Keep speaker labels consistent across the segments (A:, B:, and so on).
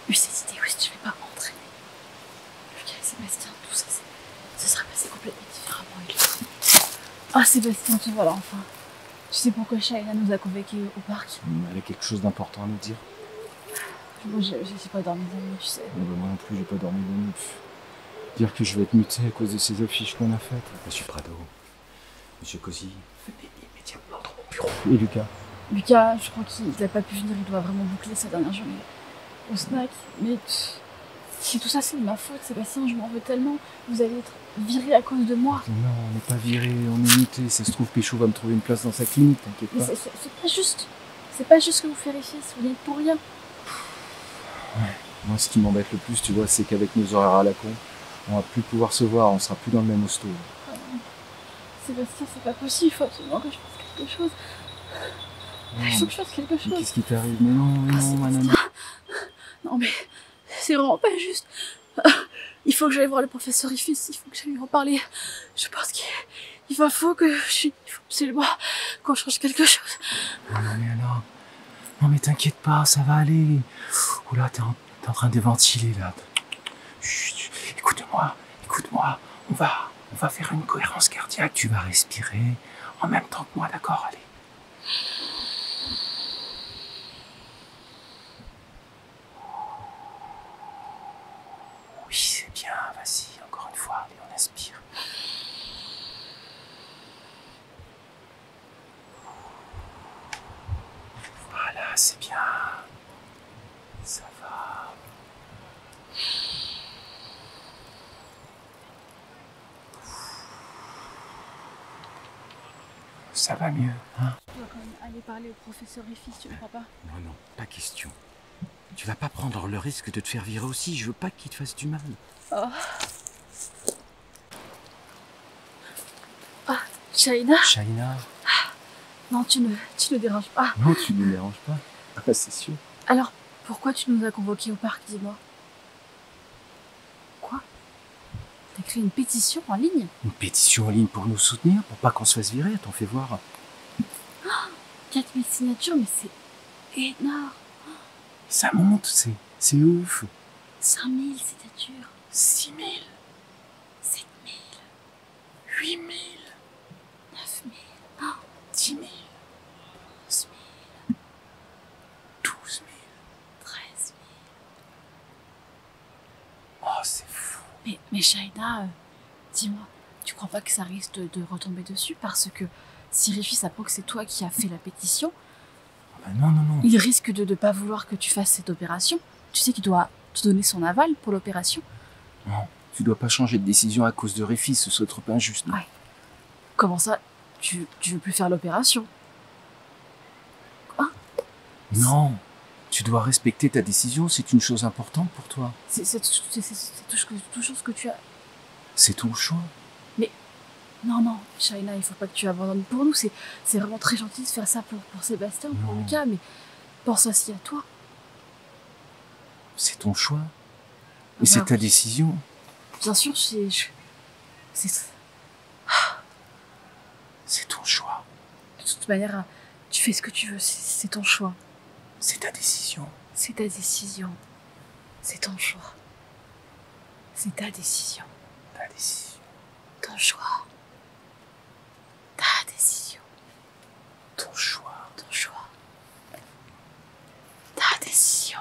A: eu cette idée, oui, je vais pas rentrer. Lucas et Sébastien, tout ça, ça sera passé complètement différemment avec lui. Ah, Sébastien, te voilà enfin. Tu sais pourquoi Shaina nous a convoqués au parc?
B: Elle a quelque chose d'important à nous dire.
A: Moi, j'ai pas dormi de la nuit, tu sais.
B: Moi non plus, j'ai pas dormi de nuit. Dire que je vais être muté à cause de ces affiches qu'on a faites. Monsieur Prado, Monsieur Cosi, venez immédiatement dans mon bureau. Et Lucas?
A: Lucas, je crois qu'il n'a pas pu venir, il doit vraiment boucler sa dernière journée au snack. Mais si tout ça c'est de ma faute, Sébastien, je m'en veux tellement. Vous allez être viré à cause de moi.
B: Non, on n'est pas viré, on est muté. Ça se trouve, Pécho va me trouver une place dans sa clinique, t'inquiète
A: Mais
B: pas.
A: c'est pas juste. C'est pas juste que vous faites ici, vous n'y êtes pour rien.
B: Ouais. Moi, ce qui m'embête le plus, tu vois, c'est qu'avec nos horaires à la con, on va plus pouvoir se voir, on sera plus dans le même hosto.
A: Oh non. Sébastien, c'est pas possible, il faut absolument que je fasse quelque chose. Il faut que je fasse quelque chose.
B: Qu'est-ce qui t'arrive? Mais non, Manana.
A: Non mais c'est vraiment pas juste. Il faut que j'aille voir le professeur Ifis, il faut que j'aille lui en parler. Je pense qu'il faut absolument qu'on change quelque chose.
B: Non mais alors, non mais t'inquiète pas, ça va aller. Oula, t'es en train de ventiler là. Chut, écoute-moi, on va faire une cohérence cardiaque, tu vas respirer en même temps que moi, d'accord? Allez. Oui, c'est bien, vas-y, encore une fois, allez, on inspire. Voilà, c'est bien. Ça va. Ça va mieux, hein?
A: Je dois quand même aller parler au professeur Ifis, tu ne crois pas?
C: Non, pas question. Tu vas pas prendre le risque de te faire virer aussi, je veux pas qu'il te fasse du mal.
A: Oh. Ah, Shaina?
B: Shaina?
A: Non, tu ne déranges pas.
B: Non, tu ne me déranges pas. Ah, c'est sûr.
A: Alors, pourquoi tu nous as convoqués au parc, dis-moi? Quoi? T'as créé une pétition en ligne?
B: Une pétition en ligne pour nous soutenir, pour pas qu'on se fasse virer, t'en fais voir.
A: 4000 signatures, mais c'est énorme.
B: Ça monte, c'est ouf.
A: 5000 signatures.
B: 6000,
A: 7000.
B: 8000,
A: 9000.
B: 10 000,
A: 11
B: 12 000.
A: 000. 13
B: Oh, c'est fou.
A: 000. Mais Shaina, dis-moi, tu crois pas que ça risque de retomber dessus? Parce que si Régis apprend que c'est toi qui as fait la pétition,
B: Ah bah non.
A: il risque de ne pas vouloir que tu fasses cette opération. Tu sais qu'il doit te donner son aval pour l'opération.
B: Non, tu dois pas changer de décision à cause de Réfis, ce serait trop injuste. Non.
A: Ouais. Comment ça, tu veux plus faire l'opération? Quoi?
B: Non, tu dois respecter ta décision, c'est une chose importante pour toi.
A: C'est tout chose que tu as...
B: C'est ton choix.
A: Non, Shaina, il faut pas que tu abandonnes pour nous. C'est vraiment très gentil de faire ça pour Sébastien, pour
B: Non.
A: Lucas, mais pense aussi à toi.
B: C'est ton choix.
A: Ah
B: Et c'est
A: bah
B: ta
A: oui.
B: décision.
A: Bien sûr, c'est...
B: C'est ton choix.
A: De toute manière, tu fais ce que tu veux, c'est ton choix.
B: C'est ta décision.
A: C'est ta décision. C'est ton choix. C'est ta décision.
B: Ta décision.
A: Ton choix. Ta décision.
B: Ton choix.
A: Ton choix. Ta décision.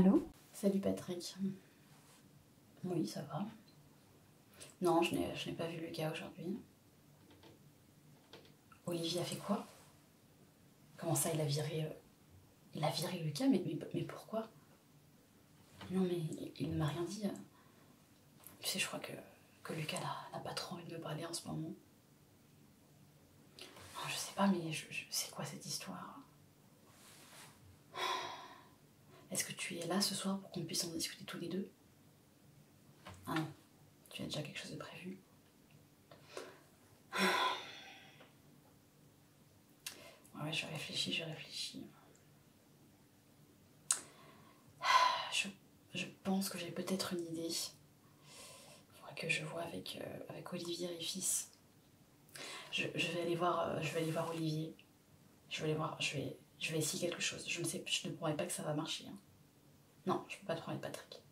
A: Allô? Salut Patrick. Oui, ça va. Non, je n'ai pas vu Lucas aujourd'hui. Olivier a fait quoi? Comment ça, il a viré Lucas? Mais pourquoi? Non, mais il ne m'a rien dit. Tu sais, je crois que Lucas n'a pas trop envie de me parler en ce moment. Non, je sais pas, mais c'est quoi cette histoire? Est-ce que tu es là ce soir pour qu'on puisse en discuter tous les deux? Ah non, tu as déjà quelque chose de prévu. Ouais, je réfléchis. Je pense que j'ai peut-être une idée. Il faudrait que je vois avec Olivier Rifis. Je vais aller voir Olivier. Je vais essayer quelque chose. Je ne promets pas que ça va marcher. Hein. Non, je ne peux pas te promettre, Patrick.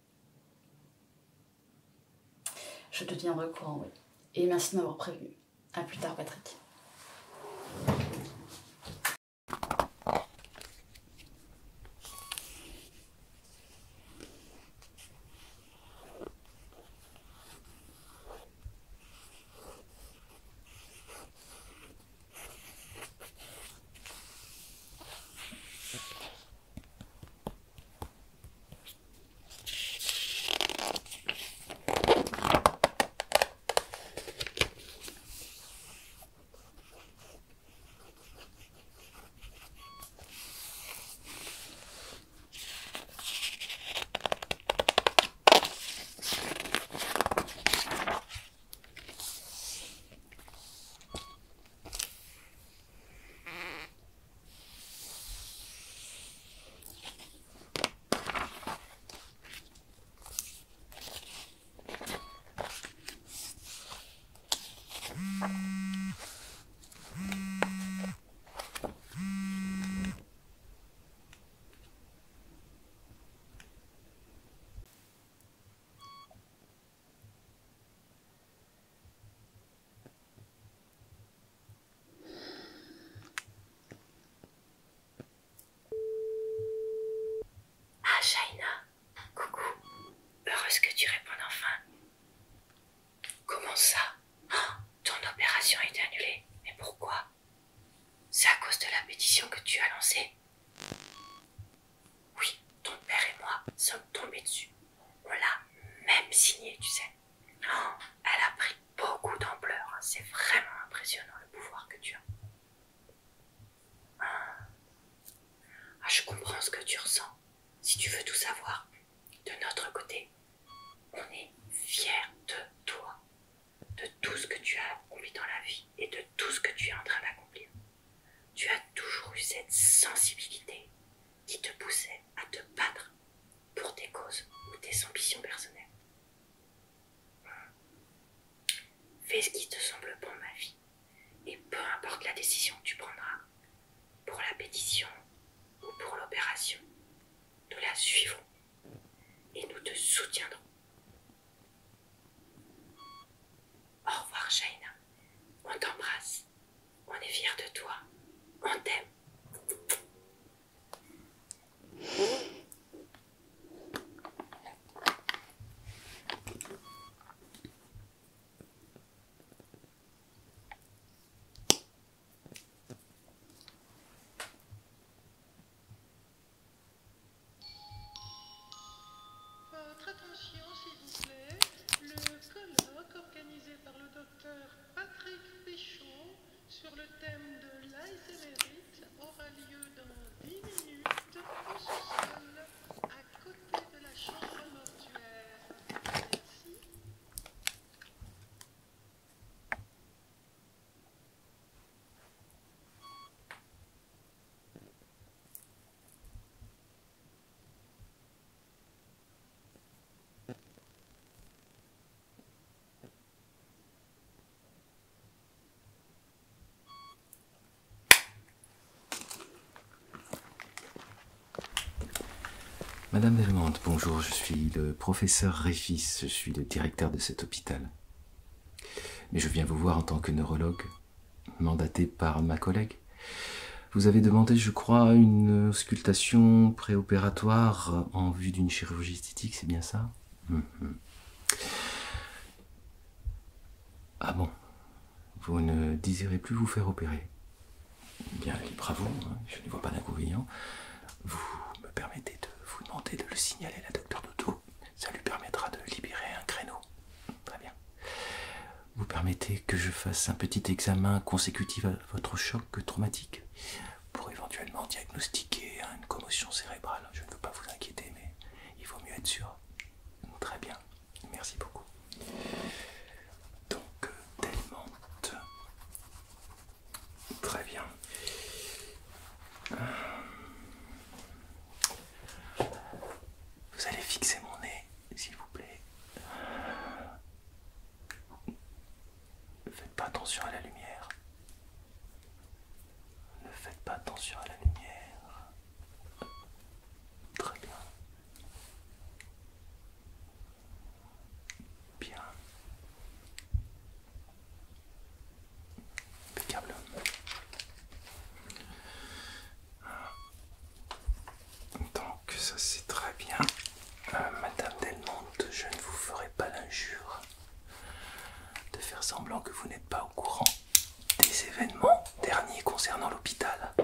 A: Je te tiendrai au courant, oui. Et merci de m'avoir prévenu. À plus tard, Patrick.
D: Ah, Shaina, coucou. Heureuse que tu répondes enfin. Comment ça? Oh, ton opération a été annulée. Mais pourquoi? C'est à cause de la pétition que tu as lancée. Oui, ton père et moi sommes tombés dessus. On l'a même signée, tu sais. Oh, elle a pris beaucoup d'ampleur. Hein. C'est vraiment impressionnant le pouvoir que tu as. Ah, je comprends ce que tu ressens. Si tu veux tout savoir, de notre côté, on est fiers de toi, de tout ce que tu as accompli dans la vie et de tout ce que tu es en train d'accomplir. Tu as toujours eu cette sensibilité qui te poussait à te battre pour tes causes ou tes ambitions personnelles. Fais ce qui te semble bon, ma fille, et peu importe la décision que tu prendras, pour la pétition ou pour l'opération, nous la suivrons et nous te soutiendrons. Au revoir, Shaina. On t'embrasse. On est fiers de toi. On t'aime.
E: Votre attention, s'il vous plaît. Le colloque organisé par le docteur Patrick Péchon sur le thème de l'Alzheimerite aura lieu dans 10 minutes au sous-sol, à côté de la chambre mortuaire. Merci.
C: Madame Delmonte, bonjour, je suis le professeur Réfis, je suis le directeur de cet hôpital. Mais je viens vous voir en tant que neurologue, mandaté par ma collègue.
B: Vous avez demandé, je crois, une auscultation préopératoire en vue d'une chirurgie esthétique, c'est bien ça? Ah bon? Vous ne désirez plus vous faire opérer? Bien, libre à vous, hein, je ne vois pas d'inconvénient. Vous me permettez de vous demander de le signaler à la docteure Dodo. Ça lui permettra de libérer un créneau. Très bien. Vous permettez que je fasse un petit examen consécutif à votre choc traumatique pour éventuellement diagnostiquer une commotion cérébrale. Je ne veux pas vous inquiéter, mais il vaut mieux être sûr. Très bien. Merci beaucoup. Donc, Delmonte. Très bien. Vous allez fixer mon nez, s'il vous plaît. Ne faites pas attention à la lumière. Ne faites pas attention à la lumière. Très bien. Bien. Impeccable. Donc ça c'est très bien. Madame Delmonte, je ne vous ferai pas l'injure de faire semblant que vous n'êtes pas au courant des événements derniers concernant l'hôpital.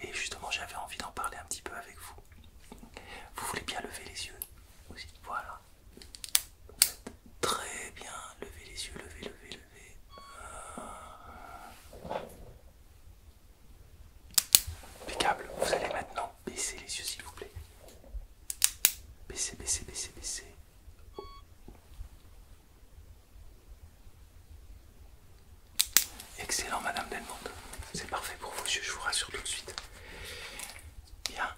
B: Et justement j'avais envie d'en parler un petit peu avec vous. Vous voulez bien lever les yeux aussi, voilà. Très bien, levez les yeux, levez, levez, levez. Impeccable, vous allez maintenant baisser les yeux s'il vous plaît. Baissez, baissez, baissez, baissez. Excellent Madame Delmonte, c'est parfait pour vos yeux, je vous rassure tout de suite. Bien,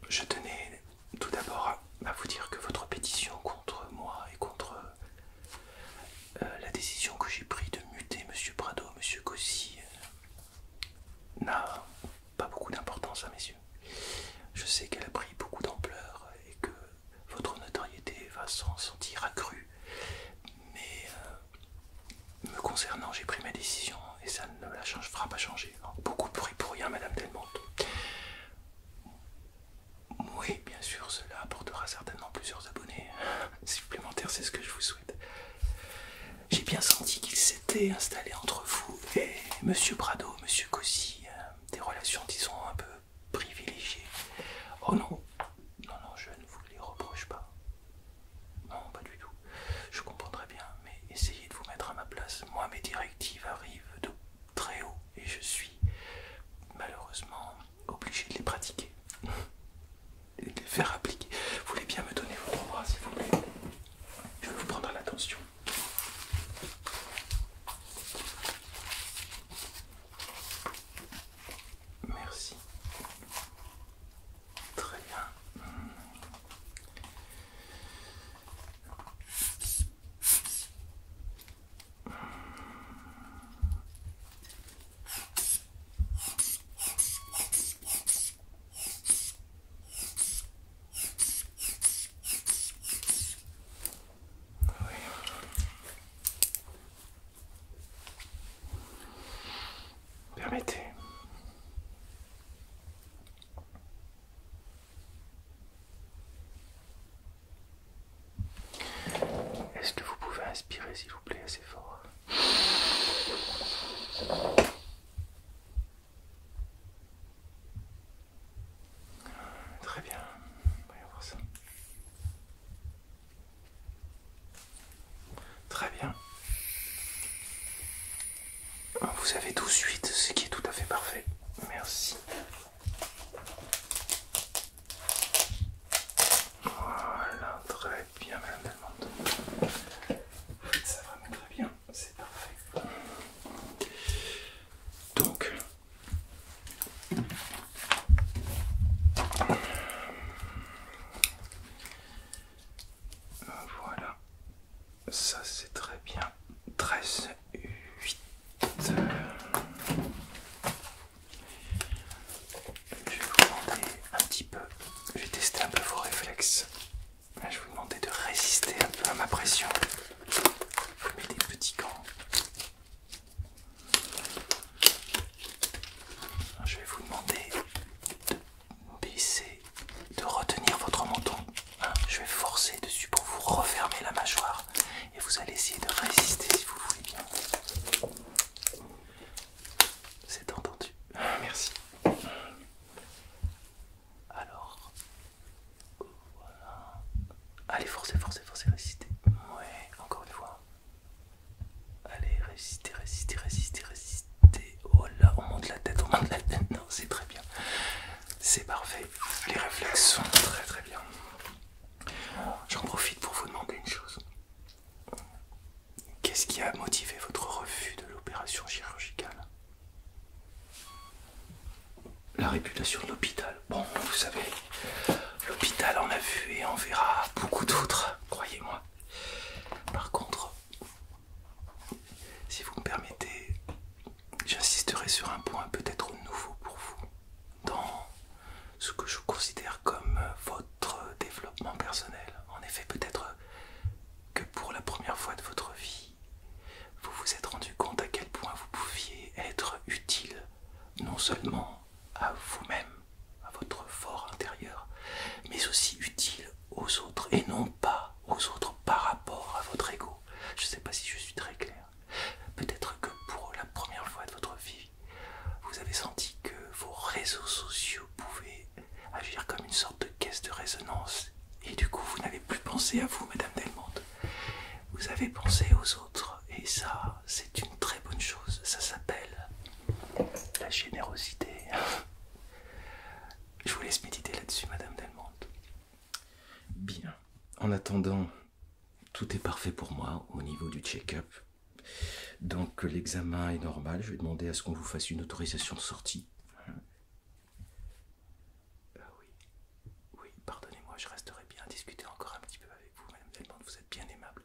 B: je tenais tout d'abord à vous dire que votre pétition contre moi et contre la décision que j'ai prise de muter Monsieur Prado, Monsieur Cossy n'a pas beaucoup d'importance à mes yeux. Je sais qu'elle a pris beaucoup d'ampleur et que votre notoriété va s'en sentir accrue. Mais me concernant, j'ai pris ma décision et ça ne la fera pas changer. Beaucoup de bruit pour rien, Madame Delmonte. Oui, bien sûr, cela apportera certainement plusieurs abonnés supplémentaires, c'est ce que je vous souhaite. J'ai bien senti qu'il s'était installé entre vous et Monsieur Prado, Monsieur Cossy, des relations, disons, un peu privilégiées. Oh non, non, non, je ne vous les reproche pas. Non, pas du tout. Je comprends très bien, mais essayez de vous mettre à ma place. Moi, mes directives arrivent de très haut et je suis malheureusement obligé de les pratiquer. Et de les faire appliquer. Vous voulez bien me donner votre bras, s'il vous plaît? Je vais vous prendre à l'attention. Merci. Très bien. Permettez. Est-ce que vous pouvez inspirer, s'il vous plaît, assez fort? Très bien. Voyons voir ça. Très bien. Vous avez 12/8, ce qui est tout à fait parfait. Merci. Voilà, très bien, Madame Delmonte. Ça va très bien, c'est parfait. Donc, voilà. Ça, c'est très bien. 13/8. Je vais vous demander un petit peu, je vais tester un peu vos réflexes. Je vais vous demander de résister un peu à ma pression. Je vous mets des petits gants. forcer dessus pour vous refermer la mâchoire. Et vous allez essayer de résister si vous le voulez bien. C'est entendu. Merci. Alors, voilà. Allez, forcez, forcez, forcez, résistez. Ouais, encore une fois. Allez, résistez, résistez, résistez, résistez. Oh là, on monte la tête, on monte la tête. Non, c'est très bien. C'est parfait. Les réflexes sont très très bien. J'en profite pour vous demander une chose. Qu'est-ce qui a motivé votre refus de l'opération chirurgicale? La réputation de l'hôpital. Bon, vous savez, l'hôpital en a vu et en verra beaucoup d'autres, croyez-moi. Par contre, si vous me permettez, j'insisterai sur un point peut-être nouveau pour vous, dans ce que je considère comme votre développement personnel. En effet, peut-être que pour la première fois de votre vie, vous vous êtes rendu compte à quel point vous pouviez être utile, non seulement à vous-même, à votre fort intérieur, mais aussi utile aux autres, et non pas aux autres par rapport à votre ego. Je ne sais pas si je suis très clair. Peut-être que pour la première fois de votre vie, vous avez senti que vos réseaux sociaux pouvaient agir comme une sorte de caisse de résonance, et du coup vous n'avez plus pensé à vous, Madame Delmonte. Vous avez pensé aux autres, et ça, c'est une très bonne chose. Ça s'appelle la générosité. Je vous laisse méditer là-dessus, Madame Delmonte. Bien. En attendant, tout est parfait pour moi au niveau du check-up. Donc l'examen est normal. Je vais demander à ce qu'on vous fasse une autorisation de sortie. Oui. Oui, pardonnez-moi, je resterai bien à discuter encore un petit peu avec vous, Madame Delmonte. Vous êtes bien aimable.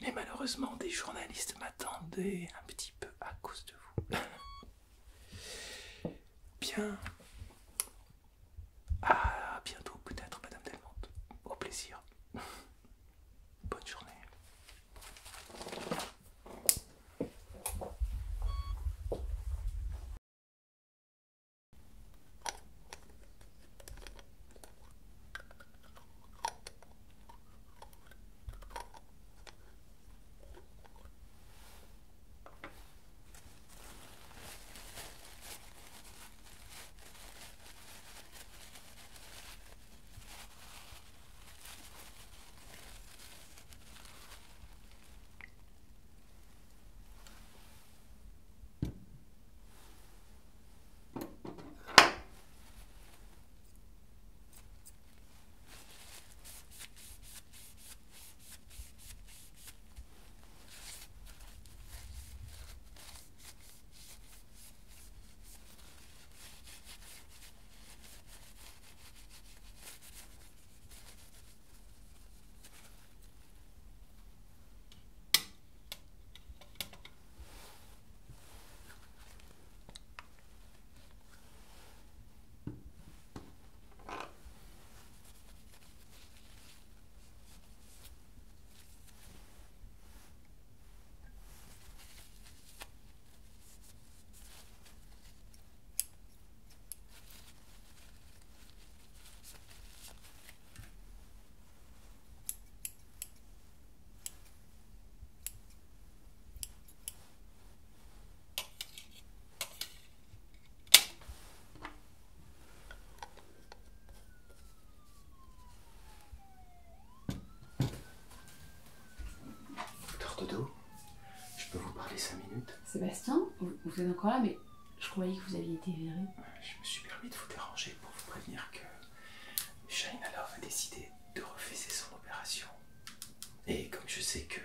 B: Mais malheureusement, des journalistes m'attendaient un petit peu à cause de vous. Bien. À bientôt peut-être, Madame Delmonte. Au plaisir. Bonne journée. Je peux vous parler 5 minutes?
A: Sébastien, vous êtes encore là, mais je croyais que vous aviez été viré.
B: Je me suis permis de vous déranger pour vous prévenir que Shaina Love a décidé de refuser son opération. Et comme je sais que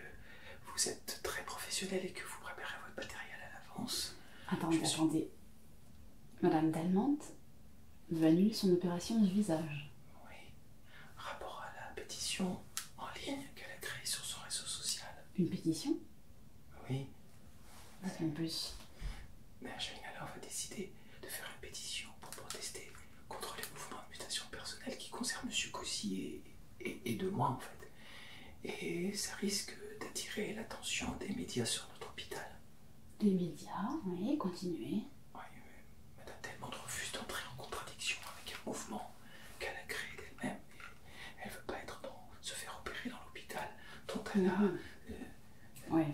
B: vous êtes très professionnel et que vous préparez votre matériel à l'avance...
A: Attendez. Madame Delmonte veut annuler son opération du visage.
B: Oui, rapport à la pétition en ligne qu'elle a créée sur son réseau social.
A: Une pétition?
B: Oui.
A: En plus.
B: Mais Shaina Love a décidé de faire une pétition pour protester contre les mouvements de mutation personnelle qui concernent M. Cossy et de moi en fait. Et ça risque d'attirer l'attention des médias sur notre hôpital.
A: Les médias, oui, continuez.
B: Oui, mais Madame Delmonte refuse d'entrer en contradiction avec un mouvement qu'elle a créé d'elle-même. Et elle ne veut pas être dans se faire t'es là.
A: Oui,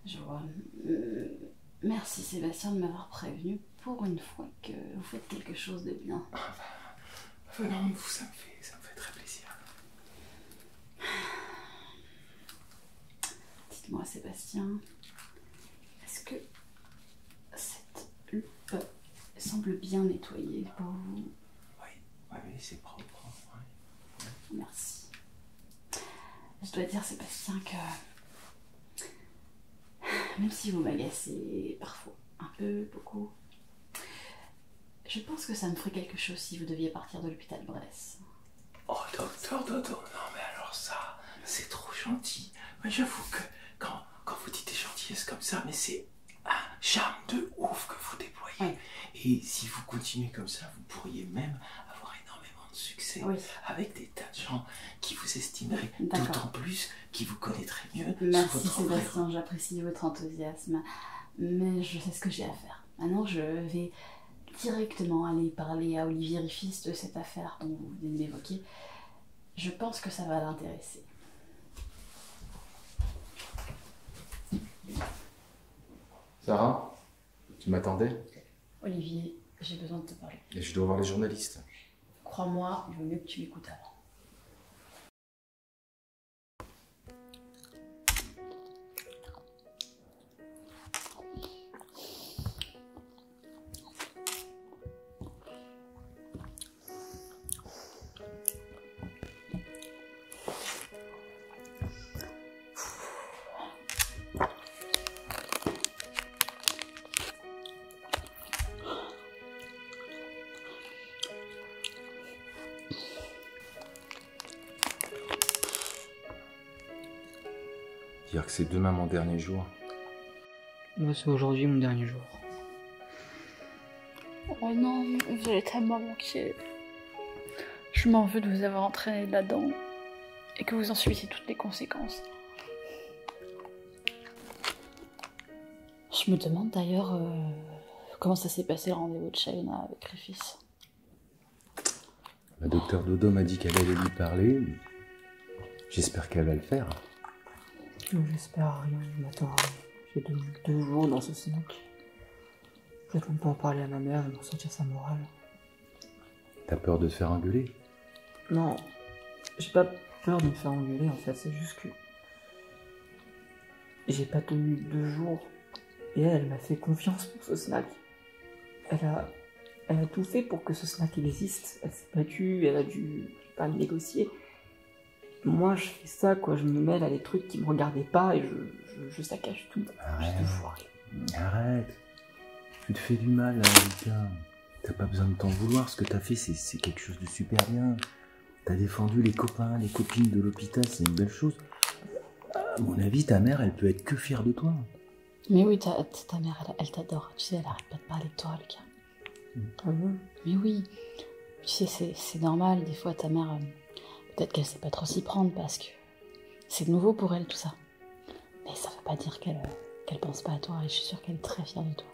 A: je vois. Merci Sébastien de m'avoir prévenu pour une fois que vous faites quelque chose de bien.
B: Venant de vous, ça me fait très plaisir.
A: Dites-moi Sébastien, est-ce que cette loupe semble bien nettoyée pour vous?
B: Oui, c'est propre. Ouais.
A: Merci. Je dois dire Sébastien que même si vous m'agacez parfois un peu, beaucoup, je pense que ça me ferait quelque chose si vous deviez partir de l'hôpital Bresse.
B: Oh, docteur Dodo, non mais alors ça, c'est trop gentil. Mais j'avoue que quand vous dites des gentillesses comme ça, mais c'est un charme de ouf que vous déployez.
A: Oui.
B: Et si vous continuez comme ça, vous pourriez même avoir énormément de succès avec des tas de gens qui vous estimeraient, d'autant plus qui vous connaîtraient mieux.
A: Merci Sébastien, j'apprécie votre enthousiasme, mais je sais ce que j'ai à faire. Maintenant, je vais directement aller parler à Olivier Rifis de cette affaire dont vous venez de m'évoquer. Je pense que ça va l'intéresser.
B: Sarah, tu m'attendais?
A: Olivier, j'ai besoin de te parler.
B: Et je dois voir les journalistes.
A: Crois-moi, il vaut mieux que tu m'écoutes avant.
B: Dire que c'est demain mon dernier jour.
F: Moi, c'est aujourd'hui mon dernier jour.
A: Oh non, vous allez tellement manquer. Je m'en veux de vous avoir entraîné là-dedans et que vous en subissiez toutes les conséquences. Je me demande d'ailleurs comment ça s'est passé le rendez-vous de Shaina avec Rifis.
B: Le docteur Dodo m'a dit qu'elle allait lui parler. J'espère qu'elle va le faire.
F: J'espère à rien, je m'attends à rien. J'ai 2 jours dans ce snack. Je vais même pas en parler à ma mère, je vais me ressentir sa morale.
B: T'as peur de te faire engueuler?
F: Non, j'ai pas peur de me faire engueuler en fait, c'est juste que j'ai pas tenu 2 jours et elle m'a fait confiance pour ce snack. Elle a tout fait pour que ce snack il existe. Elle s'est battue, elle a dû pas le négocier. Moi je fais ça quoi, je me mêle à des trucs qui me regardaient pas et je saccage tout.
B: Arrête. Tu te fais du mal là, Lucas. T'as pas besoin de t'en vouloir, ce que t'as fait c'est quelque chose de super bien. T'as défendu les copains, les copines de l'hôpital, c'est une belle chose. À mon avis, ta mère, elle peut être que fière de toi.
A: Mais oui, ta mère, elle t'adore. Tu sais, elle arrête pas de parler de toi, Lucas.
F: Ah bon?
A: Mais oui, tu sais, c'est normal. Des fois, ta mère, peut-être qu'elle sait pas trop s'y prendre parce que c'est nouveau pour elle tout ça. Mais ça veut pas dire qu'elle pense pas à toi et je suis sûre qu'elle est très fière de toi.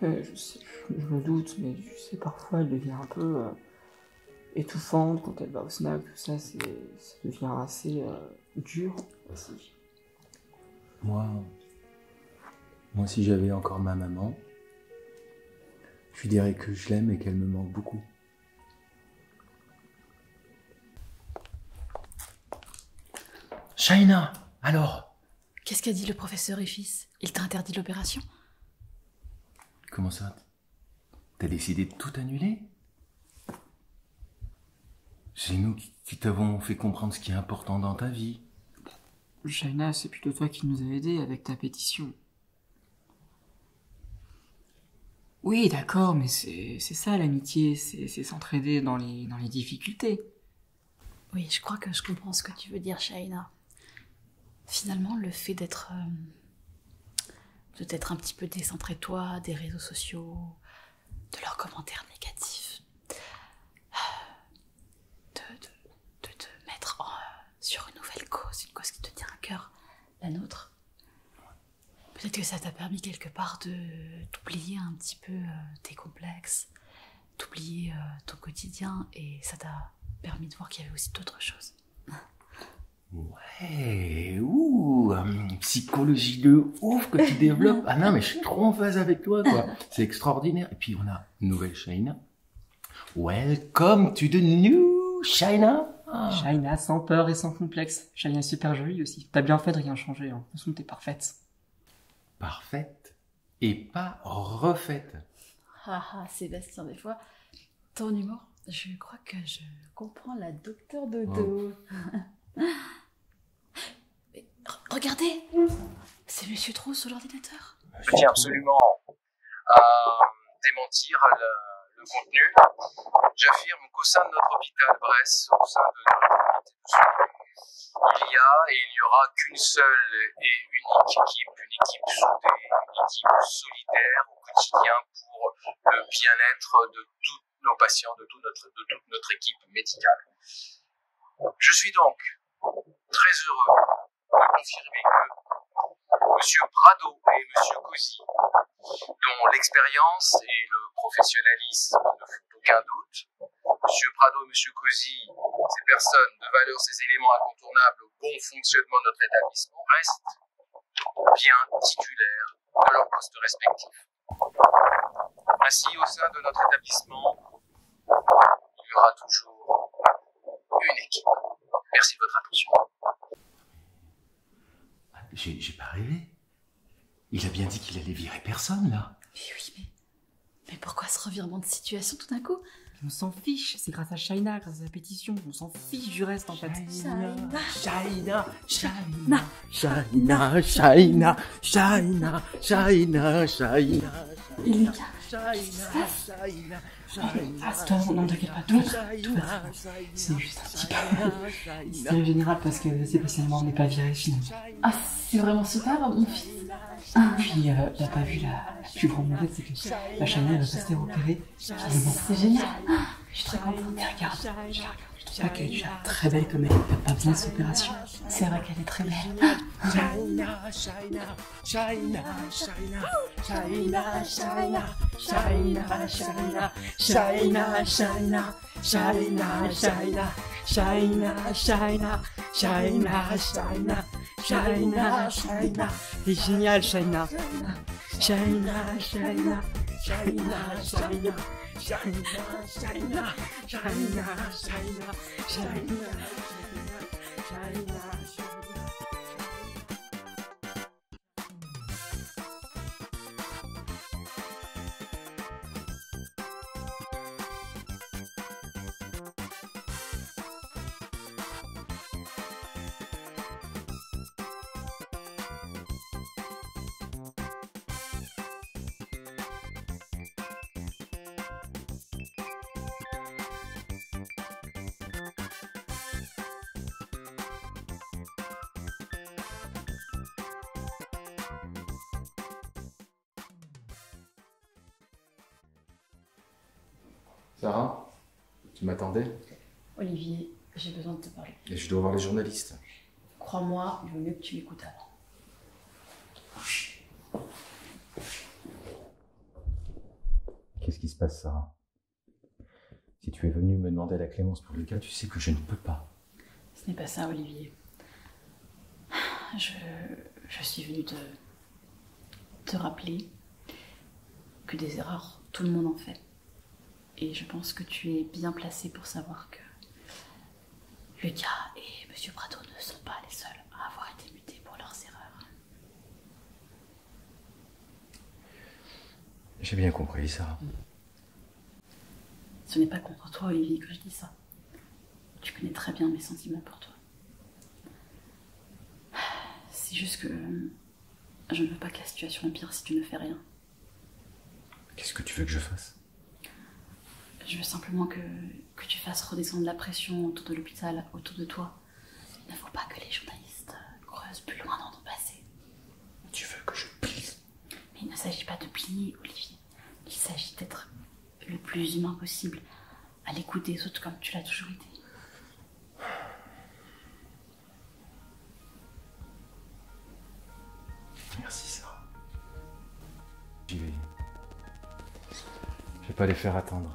F: Je sais, je me doute, mais tu sais, parfois elle devient un peu étouffante quand elle va au snack, tout ça, ça devient assez dur aussi.
B: Moi, si j'avais encore ma maman, je lui dirais que je l'aime et qu'elle me manque beaucoup. Shaina, alors?
A: Qu'est-ce qu'a dit le professeur Rifis? Il t'a interdit l'opération?
B: Comment ça? T'as décidé de tout annuler? C'est nous qui t'avons fait comprendre ce qui est important dans ta vie.
F: Shaina, c'est plutôt toi qui nous as aidés avec ta pétition. Oui, d'accord, mais c'est ça l'amitié, c'est s'entraider dans les difficultés.
A: Oui, je crois que je comprends ce que tu veux dire, Shaina. Finalement, le fait d'être un petit peu décentré de toi, des réseaux sociaux, de leurs commentaires négatifs, de te mettre sur une nouvelle cause, une cause qui te tient à cœur, la nôtre. Peut-être que ça t'a permis quelque part d'oublier un petit peu tes complexes, d'oublier ton quotidien, et ça t'a permis de voir qu'il y avait aussi d'autres choses.
B: Ouais, Psychologie de ouf que tu développes. Ah non, mais je suis trop en phase avec toi, quoi. C'est extraordinaire. Et puis, on a une nouvelle Shaina. Welcome to the new Shaina.
F: Shaina, sans peur et sans complexe. Shaina est super jolie aussi. T'as bien fait de rien changer. Hein. De toute façon, t'es parfaite.
B: Parfaite et pas refaite.
A: Ah, Sébastien, des fois, ton humour, je crois que je comprends la docteur Dodo. Mais, regardez, c'est Monsieur Trou sur l'ordinateur.
B: Je tiens absolument à démentir le contenu. J'affirme qu'au sein de notre hôpital Bresse, au sein de notre unité de soins, il y a et il n'y aura qu'une seule et unique équipe, une équipe soudée, une équipe solidaire au quotidien pour le bien-être de tous nos patients, de toute notre équipe médicale. Je suis donc très heureux de confirmer que Monsieur Prado et Monsieur Cosi, dont l'expérience et le professionnalisme ne font aucun doute, Monsieur Prado et Monsieur Cosi, ces personnes de valeur, ces éléments incontournables au bon fonctionnement de notre établissement, restent bien titulaires de leurs postes respectifs. Ainsi, au sein de notre établissement, il y aura toujours une équipe. Merci de votre attention. J'ai pas rêvé. Il a bien dit qu'il allait virer personne, là.
A: Mais oui, mais pourquoi ce revirement de situation tout d'un coup?
F: On s'en fiche, c'est grâce à Shaina, grâce à sa pétition. On s'en fiche du reste en fait.
B: Shaina.
A: Et Lucas,
F: Toi, non, t'inquiète pas, tout va bien. C'est juste un petit peu hystérique générale parce que Sébastien et moi on n'est pas virés finalement.
A: ah, c'est vraiment super, mon fils.
F: Puis t'as pas vu la plus grande nouvelle, c'est que la Shaina elle va pas se faire opérer. Finalement.
A: C'est génial.
F: Je suis très contente. Mais regarde, je trouve pas qu'elle est déjà très belle comme elle. T'as pas besoin de cette opération.
A: C'est vrai qu'elle est très belle.
F: T'es génial, Shaina.
B: Sarah, tu m'attendais?
A: Olivier, j'ai besoin de te parler.
B: Et je dois voir les journalistes.
A: Crois-moi, il vaut mieux que tu m'écoutes avant.
B: Qu'est-ce qui se passe, Sarah? Si tu es venue me demander la clémence pour Lucas, tu sais que je ne peux pas.
A: Ce n'est pas ça, Olivier. Je suis venue te rappeler que des erreurs, tout le monde en fait. Et je pense que tu es bien placé pour savoir que Lucas et Monsieur Prado ne sont pas les seuls à avoir été mutés pour leurs erreurs.
B: J'ai bien compris, Sarah.
A: Ce n'est pas contre toi, Olivier, que je dis ça. Tu connais très bien mes sentiments pour toi. C'est juste que je ne veux pas que la situation empire si tu ne fais rien.
B: Qu'est-ce que tu veux que je fasse?
A: Je veux simplement que tu fasses redescendre la pression autour de l'hôpital, autour de toi. Il ne faut pas que les journalistes creusent plus loin dans ton passé.
B: Tu veux que je plie?
A: Mais il ne s'agit pas de plier, Olivier. Il s'agit d'être le plus humain possible, à l'écoute des autres comme tu l'as toujours été.
B: Merci, Sarah. J'y vais. Je vais pas les faire attendre.